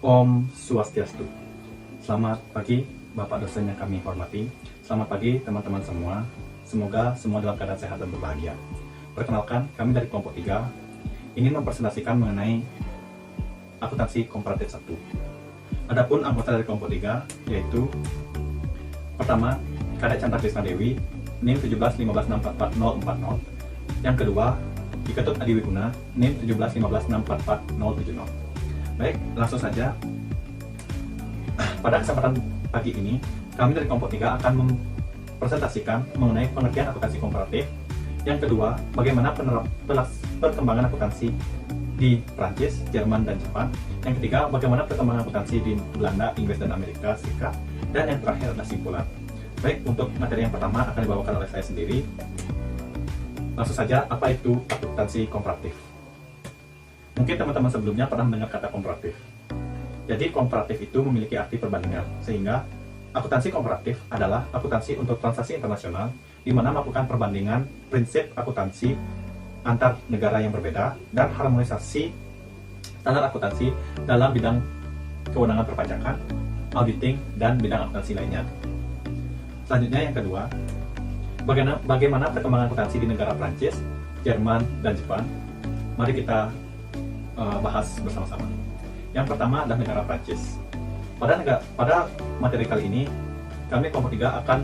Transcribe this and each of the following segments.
Om Swastiastu. Selamat pagi Bapak dosen yang kami hormati. Selamat pagi teman-teman semua. Semoga semua dalam keadaan sehat dan berbahagia. Perkenalkan, kami dari kelompok 3 ingin mempresentasikan mengenai akuntansi komparatif 1. Adapun anggota dari kelompok 3 yaitu pertama, Kadek Chandra Krisna Dewi, NIM 17156444040. Yang kedua, Iketut Adi Wiguna, NIM 17156444070. Baik, langsung saja. Pada kesempatan pagi ini, kami dari kelompok 3 akan mempresentasikan mengenai pengertian akuntansi komparatif. Yang kedua, bagaimana perkembangan akuntansi di Prancis, Jerman, dan Jepang. Yang ketiga, bagaimana perkembangan akuntansi di Belanda, Inggris, dan Amerika Serikat. Dan yang terakhir adalah simpulan. Baik, untuk materi yang pertama akan dibawakan oleh saya sendiri. Langsung saja, apa itu akuntansi komparatif? Mungkin teman-teman sebelumnya pernah mendengar kata komparatif. Jadi komparatif itu memiliki arti perbandingan, sehingga akuntansi komparatif adalah akuntansi untuk transaksi internasional, di mana melakukan perbandingan prinsip akuntansi antar negara yang berbeda, dan harmonisasi standar akuntansi dalam bidang kewenangan perpajakan, auditing, dan bidang akuntansi lainnya. Selanjutnya yang kedua, bagaimana perkembangan akuntansi di negara Prancis, Jerman, dan Jepang. Mari kita bahas bersama-sama. Yang pertama adalah negara Prancis. Pada materi kali ini, kami kelompok 3 akan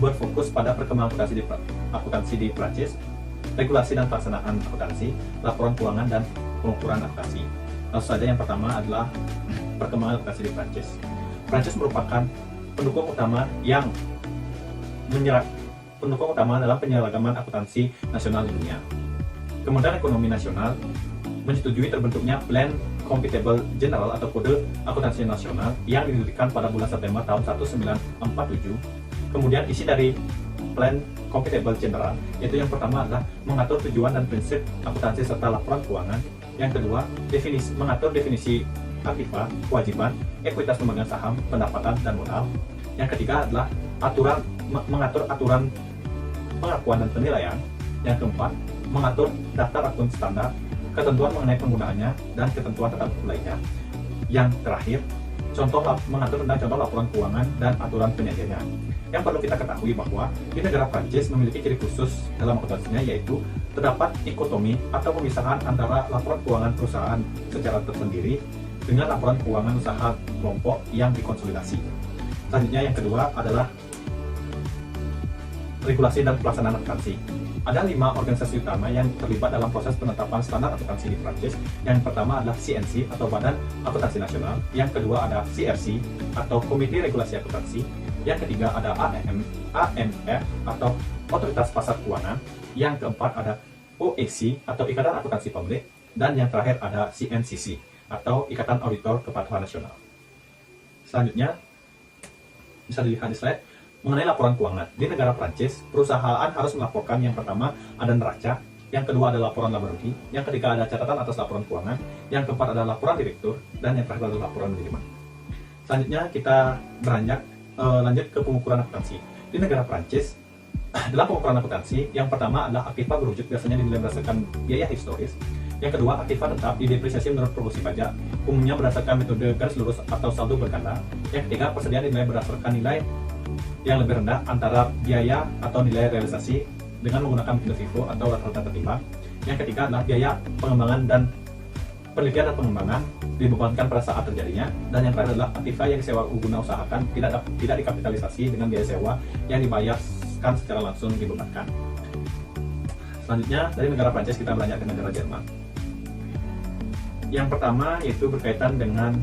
berfokus pada perkembangan akuntansi di Prancis, regulasi dan pelaksanaan akuntansi, laporan keuangan, dan pengukuran akuntansi. Langsung saja yang pertama adalah perkembangan akuntansi di Prancis. Prancis merupakan pendukung utama dalam penyeragaman akuntansi nasional di dunia. Kemudian ekonomi nasional menyetujui terbentuknya Plan Comptable General atau Kode Akuntansi Nasional yang didirikan pada bulan September tahun 1947. Kemudian isi dari Plan Comptable General yaitu yang pertama adalah mengatur tujuan dan prinsip akuntansi serta laporan keuangan. Yang kedua, mengatur definisi aktiva, kewajiban, ekuitas pemegang saham, pendapatan, dan modal. Yang ketiga adalah mengatur aturan pengakuan dan penilaian. Yang keempat, mengatur daftar akun standar, ketentuan mengenai penggunaannya, dan ketentuan tata buku lainnya. Yang terakhir, mengatur tentang contoh laporan keuangan dan aturan penyajiannya. Yang perlu kita ketahui bahwa di negara Prancis memiliki ciri khusus dalam akuntansinya, yaitu terdapat dikotomi atau pemisahan antara laporan keuangan perusahaan secara tersendiri dengan laporan keuangan usaha kelompok yang dikonsolidasi. Selanjutnya yang kedua adalah regulasi dan pelaksanaan akuntansi. Ada 5 organisasi utama yang terlibat dalam proses penetapan standar akuntansi di Prancis. Yang pertama adalah CNC atau Badan Akuntansi Nasional. Yang kedua ada CRC atau Komite Regulasi Akuntansi. Yang ketiga ada AMF atau Otoritas Pasar Keuangan. Yang keempat ada OAC atau Ikatan Akuntansi Publik. Dan yang terakhir ada CNCC atau Ikatan Auditor Kepatuhan Nasional. Selanjutnya bisa dilihat di slide. Mengenai laporan keuangan, di negara Prancis, perusahaan harus melaporkan yang pertama ada neraca, yang kedua ada laporan laba rugi, yang ketiga ada catatan atas laporan keuangan, yang keempat ada laporan direktur, dan yang terakhir adalah laporan manajemen. Selanjutnya kita lanjut ke pengukuran akuntansi. Di negara Prancis, dalam pengukuran akuntansi, yang pertama adalah aktiva berwujud biasanya dinilai berdasarkan biaya historis. Yang kedua, aktiva tetap didepresiasi menurut proporsi pajak, umumnya berdasarkan metode garis lurus atau saldo berganda. Yang ketiga, persediaan dinilai berdasarkan nilai yang lebih rendah antara biaya atau nilai realisasi dengan menggunakan metode FIFO atau rata-rata tertimbang. Yang ketiga adalah biaya pengembangan dan penelitian dan pengembangan dibebankan pada saat terjadinya. Dan yang terakhir adalah aktiva yang disewa guna usahakan tidak dikapitalisasi dengan biaya sewa yang dibayarkan secara langsung dibebankan. Selanjutnya dari negara Prancis kita beranjak ke negara Jerman. Yang pertama yaitu berkaitan dengan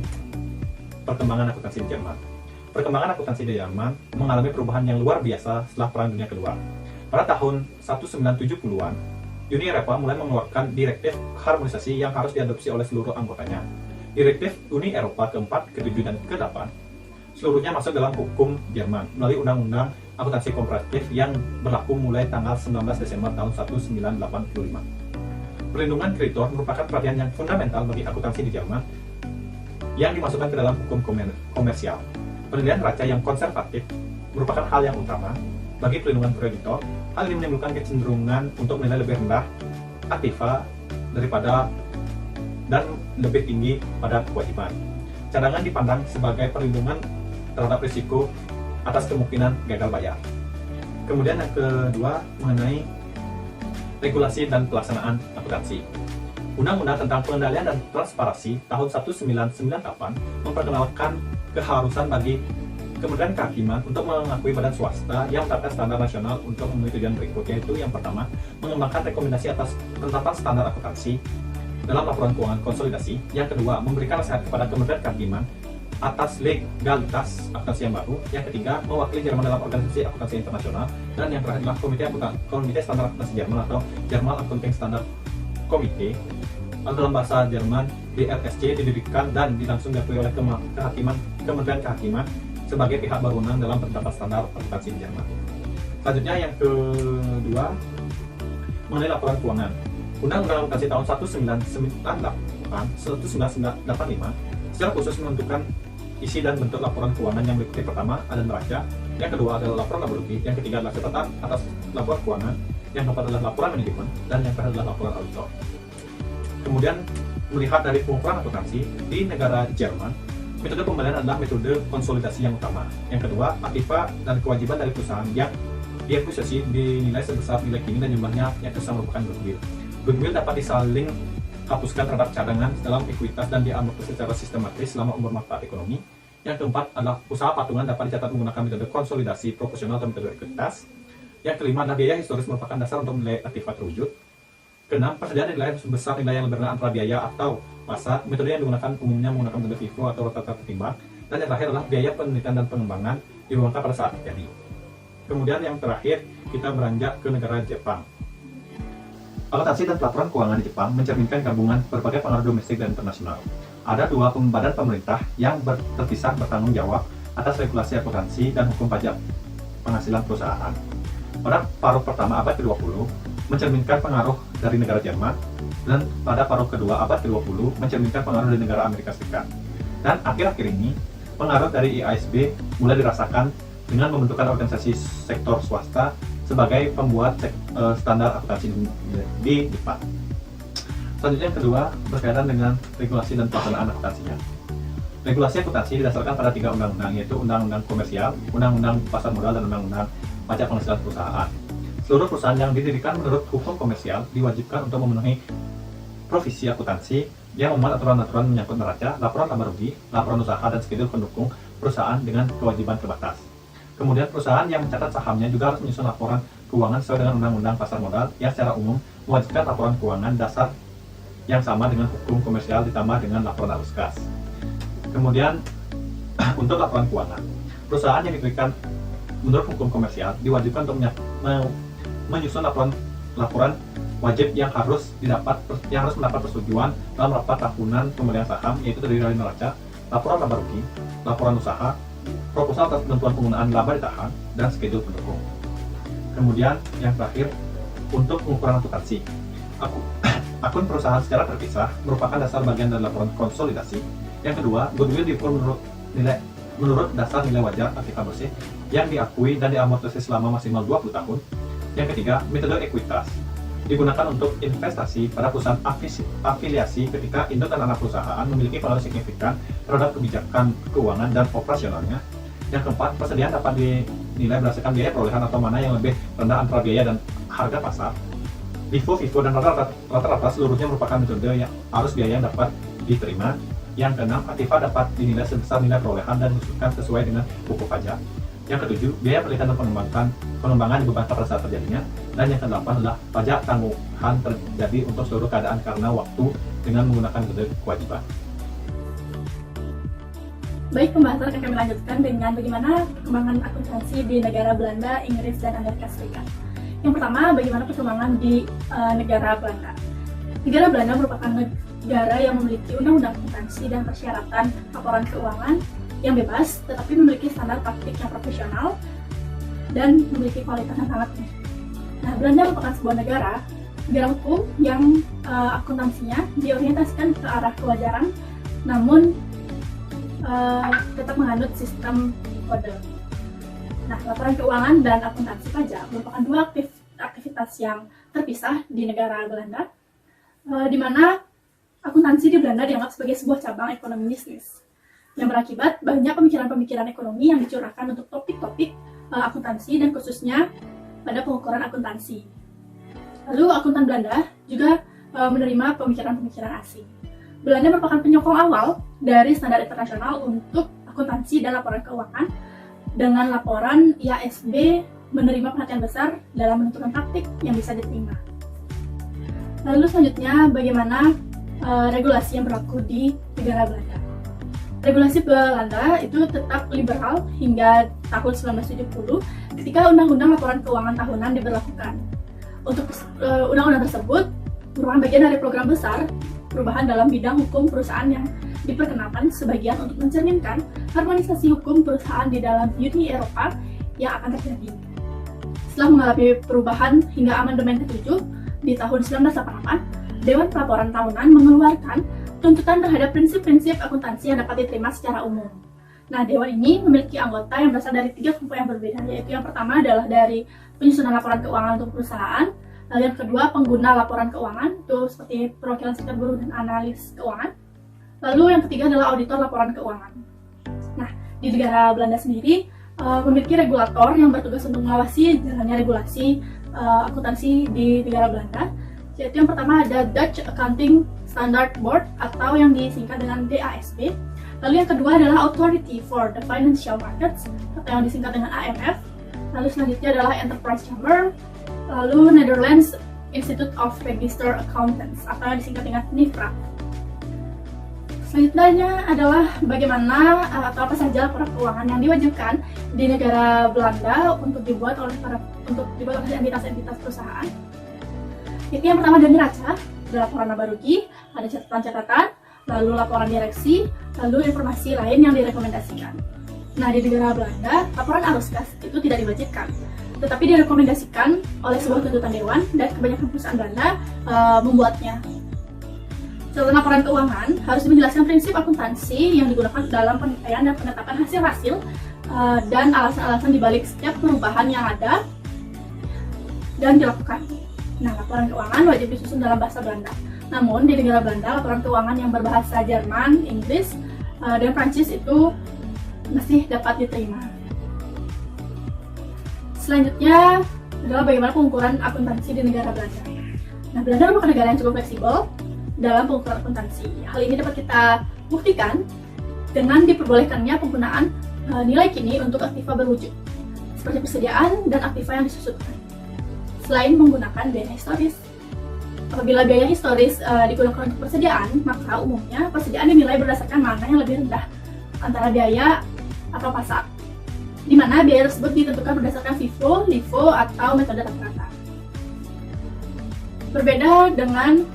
perkembangan akuntansi di Jerman. Perkembangan akuntansi di Jerman mengalami perubahan yang luar biasa setelah Perang Dunia Kedua. Pada tahun 1970-an, Uni Eropa mulai mengeluarkan direktif harmonisasi yang harus diadopsi oleh seluruh anggotanya. Direktif Uni Eropa ke-4, ke-7, dan ke-8 seluruhnya masuk dalam hukum Jerman melalui Undang-Undang Akuntansi Komparatif yang berlaku mulai tanggal 19 Desember tahun 1985. Perlindungan kreditor merupakan perhatian yang fundamental bagi akuntansi di Jerman yang dimasukkan ke dalam hukum komersial. Penilaian neraca yang konservatif merupakan hal yang utama bagi perlindungan kreditor. Hal ini menimbulkan kecenderungan untuk menilai lebih rendah aktiva daripada dan lebih tinggi pada kewajiban. cadangan dipandang sebagai perlindungan terhadap risiko atas kemungkinan gagal bayar. Kemudian yang kedua mengenai regulasi dan pelaksanaan akuntansi. Undang-Undang tentang Pengendalian dan Transparansi tahun 1998 memperkenalkan keharusan bagi Kementerian Kehakiman untuk mengakui badan swasta yang menetapkan standar nasional untuk memenuhi tujuan berikut, yaitu yang pertama, mengembangkan rekomendasi atas penetapan standar akuntansi dalam laporan keuangan konsolidasi. Yang kedua, memberikan nasihat kepada Kementerian Kehakiman atas legalitas akuntansi yang baru. Yang ketiga, mewakili Jerman dalam organisasi akuntansi internasional. Dan yang terakhir adalah Komite Standar Akuntansi Jerman atau German Accounting Standard Committee, atau dalam bahasa Jerman BRSC, didirikan dan langsung diakui oleh Kementerian Kehakiman sebagai pihak berwenang dalam penetapan standar akuntansi di Jerman. Selanjutnya yang kedua mengenai laporan keuangan. Undang-Undang Akuntansi tahun 1985 secara khusus menentukan isi dan bentuk laporan keuangan yang berikut. Pertama ada neraca, yang kedua adalah laporan laba rugi, yang ketiga adalah catatan atas laporan keuangan, yang keempat adalah laporan manajemen, dan yang terakhir adalah laporan auditor. Kemudian melihat dari pengukuran akuntansi di negara Jerman, metode pembelian adalah metode konsolidasi yang utama. Yang kedua, aktiva dan kewajiban dari perusahaan yang diakuisisi dinilai sebesar nilai kini dan jumlahnya yang besar merupakan goodwill. Goodwill dapat disaling hapuskan terhadap cadangan dalam ekuitas dan diamortisasi secara sistematis selama umur manfaat ekonomi. Yang keempat adalah usaha patungan dapat dicatat menggunakan metode konsolidasi proporsional atau metode ekuitas. Yang kelima adalah biaya historis merupakan dasar untuk nilai aktiva terwujud. Keenam, persediaan nilai sebesar nilai yang berbeda antara biaya atau pasar. Metode yang digunakan umumnya menggunakan metode FIFO atau rata-rata ketimbang. Dan yang terakhir adalah biaya penelitian dan pengembangan diuangkan pada saat terjadi. Kemudian yang terakhir kita beranjak ke negara Jepang. Akuntansi dan pelaporan keuangan di Jepang mencerminkan gabungan berbagai pengaruh domestik dan internasional. Ada dua badan pemerintah yang terpisah bertanggung jawab atas regulasi akuntansi dan hukum pajak penghasilan perusahaan. Pada paruh pertama abad ke-20 mencerminkan pengaruh dari negara Jerman, dan pada paruh kedua abad ke-20 mencerminkan pengaruh dari negara Amerika Serikat. Dan akhir-akhir ini pengaruh dari IASB mulai dirasakan dengan membentukkan organisasi sektor swasta sebagai pembuat standar akuntansi di Jepang. Selanjutnya yang kedua berkaitan dengan regulasi dan pelaksanaan akuntansinya. Regulasi akuntansi didasarkan pada 3 undang-undang, yaitu Undang-Undang Komersial, Undang-Undang Pasar Modal, dan Undang-Undang Pajak Penghasilan Perusahaan. Seluruh perusahaan yang didirikan menurut hukum komersial diwajibkan untuk memenuhi provisi akuntansi yang memuat aturan-aturan menyangkut neraca, laporan laba rugi, laporan usaha, dan schedule pendukung perusahaan dengan kewajiban terbatas. Kemudian perusahaan yang mencatat sahamnya juga harus menyusun laporan keuangan sesuai dengan Undang-Undang Pasar Modal yang secara umum mewajibkan laporan keuangan dasar yang sama dengan hukum komersial ditambah dengan laporan arus kas. Kemudian untuk laporan keuangan, perusahaan yang diberikan menurut hukum komersial diwajibkan untuk menyusun laporan wajib yang harus mendapat persetujuan dalam rapat tahunan pembelian saham, yaitu terdiri dari neraca, laporan laba rugi, laporan usaha, proposal atas penentuan penggunaan laba ditahan, dan schedule pendukung. Kemudian yang terakhir untuk pengukuran akuntansi. Akun perusahaan secara terpisah merupakan dasar bagian dari laporan konsolidasi. Yang kedua, goodwill diukur menurut dasar nilai wajar aktiva bersih yang diakui dan diamortisasi selama maksimal 20 tahun. Yang ketiga, metode ekuitas digunakan untuk investasi pada perusahaan afiliasi ketika induk dan anak perusahaan memiliki pengaruh signifikan terhadap kebijakan keuangan dan operasionalnya. Yang keempat, persediaan dapat dinilai berdasarkan biaya perolehan atau mana yang lebih rendah antara biaya dan harga pasar. FIFO dan rata-rata seluruhnya merupakan metode yang arus biaya yang dapat diterima. Yang keenam, aktiva dapat dinilai sebesar nilai perolehan dan diusulkan sesuai dengan pokok pajak. Yang ketujuh, biaya penelitian dan pengembangan dibebankan pada saat terjadinya. Dan yang kedelapan adalah pajak tanggungan terjadi untuk seluruh keadaan karena waktu dengan menggunakan metode kewajiban. Baik, pembahasan akan kami lanjutkan dengan bagaimana perkembangan akuntansi di negara Belanda, Inggris, dan Amerika Serikat. Yang pertama, bagaimana perkembangan di negara Belanda. Negara Belanda merupakan negara yang memiliki undang-undang akuntansi dan persyaratan laporan keuangan yang bebas, tetapi memiliki standar praktik yang profesional dan memiliki kualitas yang sangat tinggi. Nah, Belanda merupakan sebuah negara hukum yang akuntansinya diorientasikan ke arah kewajaran, namun tetap menganut sistem kode. Nah, laporan keuangan dan akuntansi pajak merupakan dua aktivitas yang terpisah di negara Belanda, di mana akuntansi di Belanda dianggap sebagai sebuah cabang ekonomi bisnis. yang berakibat banyak pemikiran-pemikiran ekonomi yang dicurahkan untuk topik-topik akuntansi dan khususnya pada pengukuran akuntansi. Lalu akuntan Belanda juga menerima pemikiran-pemikiran asing. Belanda merupakan penyokong awal dari standar internasional untuk akuntansi dan laporan keuangan, dengan laporan IASB menerima perhatian besar dalam menentukan praktik yang bisa diterima. Lalu selanjutnya, bagaimana regulasi yang berlaku di negara Belanda. Regulasi Belanda itu tetap liberal hingga tahun 1970 ketika Undang-Undang Laporan Keuangan Tahunan diberlakukan. Untuk undang-undang tersebut merupakan bagian dari program besar perubahan dalam bidang hukum perusahaan yang diperkenalkan sebagian untuk mencerminkan harmonisasi hukum perusahaan di dalam Uni Eropa yang akan terjadi. Setelah mengalami perubahan hingga amandemen ke-7 di tahun 1988, Dewan Pelaporan Tahunan mengeluarkan tuntutan terhadap prinsip-prinsip akuntansi yang dapat diterima secara umum. Nah, Dewan ini memiliki anggota yang berasal dari 3 kelompok yang berbeda, yaitu yang pertama adalah dari penyusunan laporan keuangan untuk perusahaan, lalu yang kedua pengguna laporan keuangan, itu seperti perwakilan serikat buruh dan analis keuangan, lalu yang ketiga adalah auditor laporan keuangan. Nah, di negara Belanda sendiri memiliki regulator yang bertugas untuk mengawasi jalannya regulasi akuntansi di negara Belanda, yaitu yang pertama ada Dutch Accounting Standard Board atau yang disingkat dengan DASB. Lalu yang kedua adalah Authority for the Financial Markets atau yang disingkat dengan AMF. Lalu selanjutnya adalah Enterprise Chamber. Lalu Netherlands Institute of Register Accountants atau yang disingkat dengan NIFRA. Selanjutnya adalah bagaimana atau apa saja laporan keuangan yang diwajibkan di negara Belanda untuk dibuat oleh entitas-entitas perusahaan. Itu yang pertama ada neraca, ada laporan laba rugi, ada catatan-catatan, lalu laporan direksi, lalu informasi lain yang direkomendasikan. Nah, di negara Belanda, laporan arus kas itu tidak diwajibkan, tetapi direkomendasikan oleh sebuah tuntutan dewan dan kebanyakan perusahaan Belanda membuatnya. Catatan laporan keuangan harus menjelaskan prinsip akuntansi yang digunakan dalam penilaian dan penetapan hasil-hasil dan alasan-alasan dibalik setiap perubahan yang ada dan dilakukan. Nah, laporan keuangan wajib disusun dalam bahasa Belanda. Namun, di negara Belanda, laporan keuangan yang berbahasa Jerman, Inggris, dan Prancis itu masih dapat diterima. Selanjutnya adalah bagaimana pengukuran akuntansi di negara Belanda. Nah, Belanda merupakan negara yang cukup fleksibel dalam pengukuran akuntansi. Hal ini dapat kita buktikan dengan diperbolehkannya penggunaan nilai kini untuk aktiva berwujud, seperti persediaan dan aktiva yang disusutkan, selain menggunakan biaya historis. Apabila biaya historis digunakan untuk persediaan, maka umumnya persediaan dinilai berdasarkan mana yang lebih rendah antara biaya atau pasar, di mana biaya tersebut ditentukan berdasarkan FIFO, LIFO, atau metode rata-rata. Berbeda dengan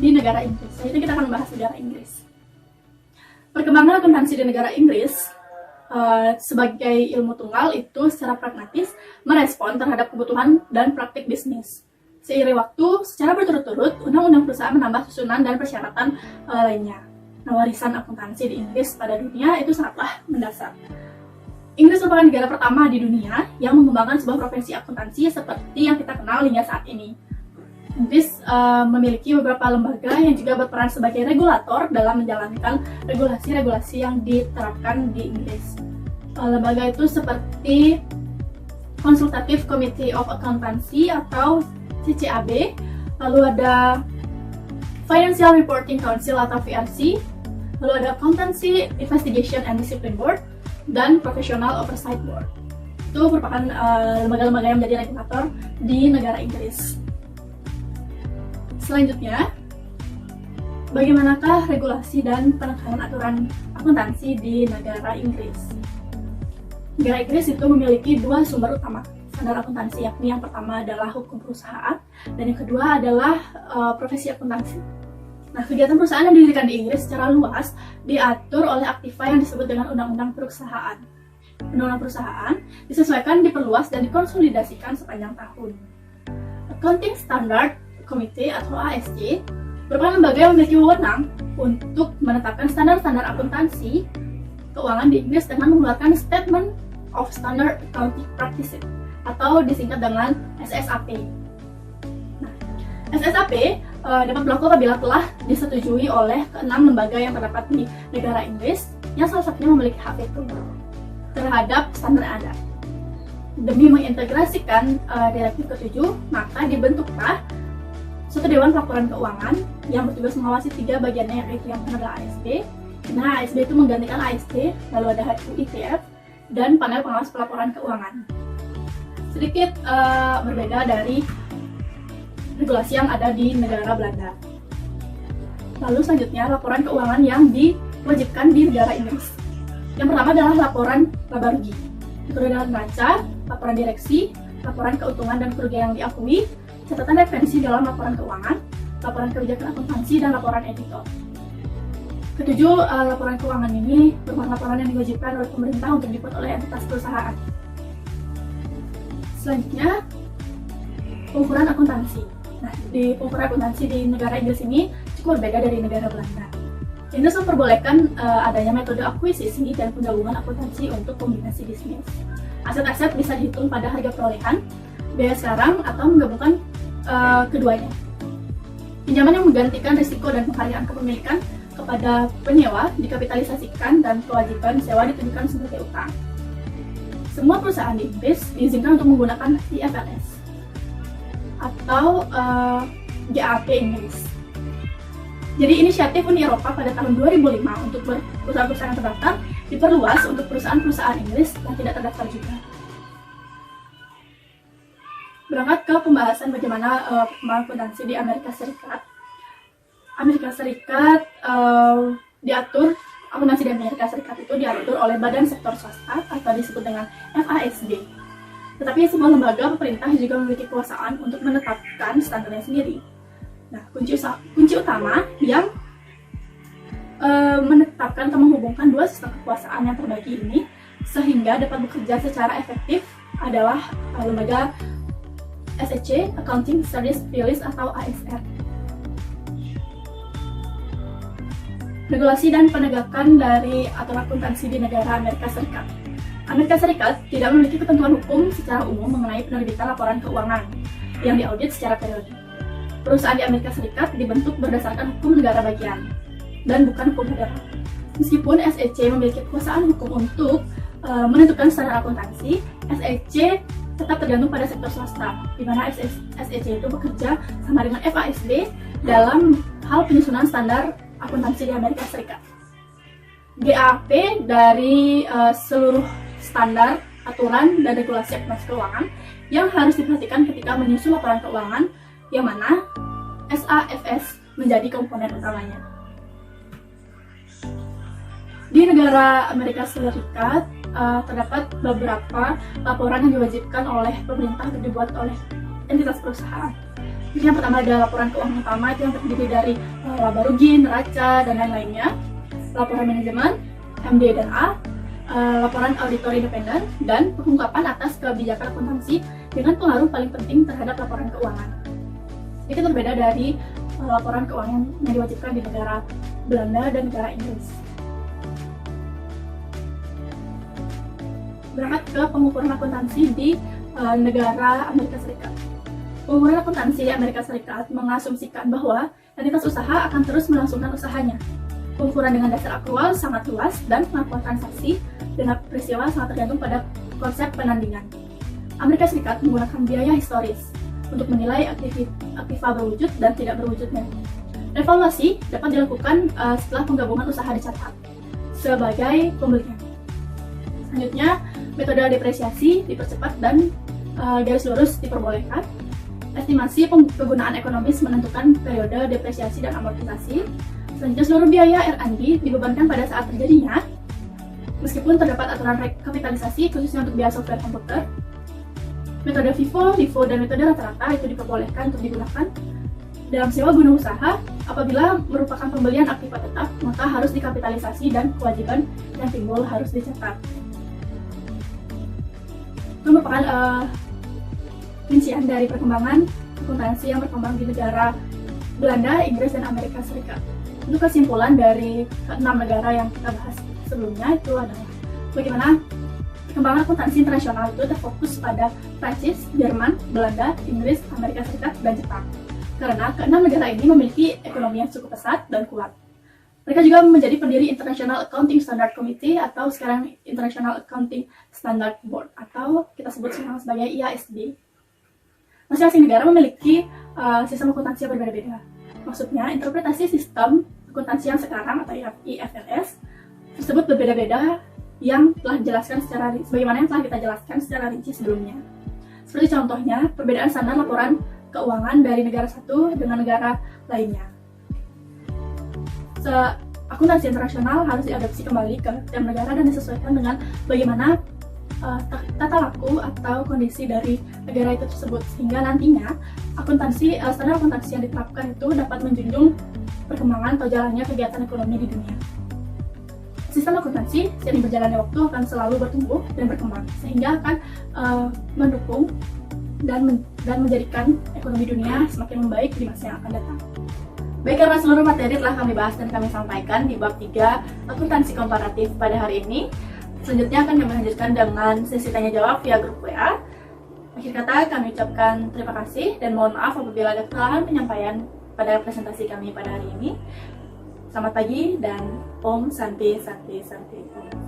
di negara Inggris, jadi kita akan membahas negara Inggris. Perkembangan akuntansi di negara Inggris sebagai ilmu tunggal itu secara pragmatis merespon terhadap kebutuhan dan praktik bisnis. Seiring waktu, secara berturut-turut, undang-undang perusahaan menambah susunan dan persyaratan lainnya. Nah, warisan akuntansi di Inggris pada dunia itu sangatlah mendasar. Inggris merupakan negara pertama di dunia yang mengembangkan sebuah profesi akuntansi seperti yang kita kenal hingga saat ini. Inggris memiliki beberapa lembaga yang juga berperan sebagai regulator dalam menjalankan regulasi-regulasi yang diterapkan di Inggris. Lembaga itu seperti Consultative Committee of Accountancy atau CCAB, lalu ada Financial Reporting Council atau VRC, lalu ada Accountancy Investigation and Discipline Board, dan Professional Oversight Board. Itu merupakan lembaga-lembaga yang menjadi regulator di negara Inggris. Selanjutnya, bagaimanakah regulasi dan penekanan aturan akuntansi di negara Inggris? Negara Inggris itu memiliki dua sumber utama standar akuntansi, yakni yang pertama adalah hukum perusahaan dan yang kedua adalah profesi akuntansi. Nah, kegiatan perusahaan yang didirikan di Inggris secara luas diatur oleh aktiva yang disebut dengan Undang-Undang Perusahaan. Undang-Undang Perusahaan disesuaikan, diperluas, dan dikonsolidasikan sepanjang tahun. Accounting Standard Committee atau ASC merupakan lembaga yang memiliki wewenang untuk menetapkan standar-standar akuntansi keuangan di Inggris dengan mengeluarkan Statement of Standard Accounting Practices atau disingkat dengan SSAP. Nah, SSAP dapat berlaku apabila telah disetujui oleh keenam lembaga yang terdapat di negara Inggris, yang salah satunya memiliki hak veto terhadap standar yang ada. Demi mengintegrasikan Direktif ke-7, maka dibentuklah suatu Dewan Pelaporan Keuangan yang bertugas mengawasi 3 bagiannya, yaitu yang pertama adalah ASB. Nah, ASB itu menggantikan AST, lalu ada HUITF, dan Panel Pengawas Pelaporan Keuangan. Sedikit berbeda dari regulasi yang ada di negara Belanda. Lalu selanjutnya, laporan keuangan yang diwajibkan di negara Inggris. Yang pertama adalah laporan laba rugi. Itu adalah neraca, laporan direksi, laporan keuntungan dan kerugian yang diakui, catatan referensi dalam laporan keuangan, laporan kebijakan akuntansi, dan laporan editor. Ketujuh, laporan keuangan ini merupakan laporan yang diwajibkan oleh pemerintah untuk dibuat oleh entitas perusahaan. Selanjutnya, pengukuran akuntansi. Nah, di pengukuran akuntansi di negara Inggris ini cukup berbeda dari negara Belanda. Inggris memperbolehkan adanya metode akuisisi dan penggabungan akuntansi untuk kombinasi bisnis. Aset-aset bisa dihitung pada harga perolehan, biaya sekarang, atau menggabungkan keduanya. Pinjaman yang menggantikan risiko dan penghargaan kepemilikan kepada penyewa dikapitalisasikan dan kewajiban sewa ditunjukkan sebagai utang. Semua perusahaan di Inggris diizinkan untuk menggunakan IFRS atau GAAP Inggris. Jadi inisiatif Uni Eropa pada tahun 2005 untuk perusahaan-perusahaan yang terdaftar diperluas untuk perusahaan-perusahaan Inggris yang tidak terdaftar juga. Berangkat ke pembahasan bagaimana akuntansi di Amerika Serikat. Diatur akuntansi di Amerika Serikat itu diatur oleh badan sektor swasta atau disebut dengan FASB. Tetapi sebuah lembaga pemerintah juga memiliki kekuasaan untuk menetapkan standarnya sendiri. Nah, kunci utama yang menetapkan atau menghubungkan dua sistem kekuasaan yang terbagi ini sehingga dapat bekerja secara efektif adalah lembaga SEC, Accounting Service Release atau ASR. Regulasi dan penegakan dari aturan akuntansi di negara Amerika Serikat. Amerika Serikat tidak memiliki ketentuan hukum secara umum mengenai penerbitan laporan keuangan yang diaudit secara periodik. Perusahaan di Amerika Serikat dibentuk berdasarkan hukum negara bagian dan bukan hukum federal. Meskipun SEC memiliki kekuasaan hukum untuk menentukan standar akuntansi, SEC tetap tergantung pada sektor swasta, di mana SEC itu bekerja sama dengan FASB dalam hal penyusunan standar akuntansi di Amerika Serikat. GAAP dari seluruh standar, aturan, dan regulasi akuntansi keuangan yang harus diperhatikan ketika menyusun laporan keuangan, yang mana SAFS menjadi komponen utamanya. Di negara Amerika Serikat terdapat beberapa laporan yang diwajibkan oleh pemerintah untuk dibuat oleh entitas perusahaan. Yang pertama adalah laporan keuangan utama yang terdiri dari laba rugi, neraca, dan lain-lainnya. Laporan manajemen, MD dan A, laporan auditor independen, dan pengungkapan atas kebijakan akuntansi dengan pengaruh paling penting terhadap laporan keuangan. Ini berbeda dari laporan keuangan yang diwajibkan di negara Belanda dan negara Inggris. Berangkat ke pengukuran akuntansi di negara Amerika Serikat. Pengukuran akuntansi di Amerika Serikat mengasumsikan bahwa entitas usaha akan terus melangsungkan usahanya. Pengukuran dengan dasar akrual sangat luas dan pengakuan transaksi dengan peristiwa sangat tergantung pada konsep penandingan. Amerika Serikat menggunakan biaya historis untuk menilai aktiva berwujud dan tidak berwujudnya. Evaluasi dapat dilakukan setelah penggabungan usaha dicatat sebagai pembelian. Selanjutnya, metode depresiasi dipercepat dan garis lurus diperbolehkan. Estimasi penggunaan ekonomis menentukan periode depresiasi dan amortisasi. Selanjutnya, seluruh biaya R&D dibebankan pada saat terjadinya, meskipun terdapat aturan rekapitalisasi khususnya untuk biaya software komputer. Metode FIFO, LIFO, dan metode rata-rata itu diperbolehkan untuk digunakan dalam sewa guna usaha. Apabila merupakan pembelian aktiva tetap, maka harus dikapitalisasi dan kewajiban yang timbul harus dicatat. Itu merupakan rincian dari perkembangan akuntansi yang berkembang di negara Belanda, Inggris, dan Amerika Serikat. Untuk kesimpulan dari 6 negara yang kita bahas sebelumnya itu adalah bagaimana perkembangan akuntansi internasional itu terfokus pada Prancis, Jerman, Belanda, Inggris, Amerika Serikat, dan Jepang. Karena ke-6 negara ini memiliki ekonomi yang cukup pesat dan kuat. Mereka juga menjadi pendiri International Accounting Standard Committee atau sekarang International Accounting Standard Board atau kita sebut sekarang sebagai IASB. Masing-masing negara memiliki sistem akuntansi yang berbeda-beda. Maksudnya, interpretasi sistem akuntansi yang sekarang atau IFRS tersebut berbeda-beda yang telah dijelaskan sebagaimana yang telah kita jelaskan secara rinci sebelumnya. Seperti contohnya, perbedaan standar laporan keuangan dari negara satu dengan negara lainnya. Akuntansi internasional harus diadopsi kembali ke setiap negara dan disesuaikan dengan bagaimana tata laku atau kondisi dari negara itu tersebut, sehingga nantinya standar akuntansi yang diterapkan itu dapat menjunjung perkembangan atau jalannya kegiatan ekonomi di dunia. Sistem akuntansi seiring berjalannya waktu akan selalu bertumbuh dan berkembang, sehingga akan mendukung dan menjadikan ekonomi dunia semakin membaik di masa yang akan datang. Baik, karena seluruh materi telah kami bahas dan kami sampaikan di bab 3 akuntansi komparatif pada hari ini, selanjutnya akan kami lanjutkan dengan sesi tanya jawab via grup WA. Akhir kata, kami ucapkan terima kasih dan mohon maaf apabila ada kesalahan penyampaian pada presentasi kami pada hari ini. Selamat pagi dan Om Santi Santi Santi Om.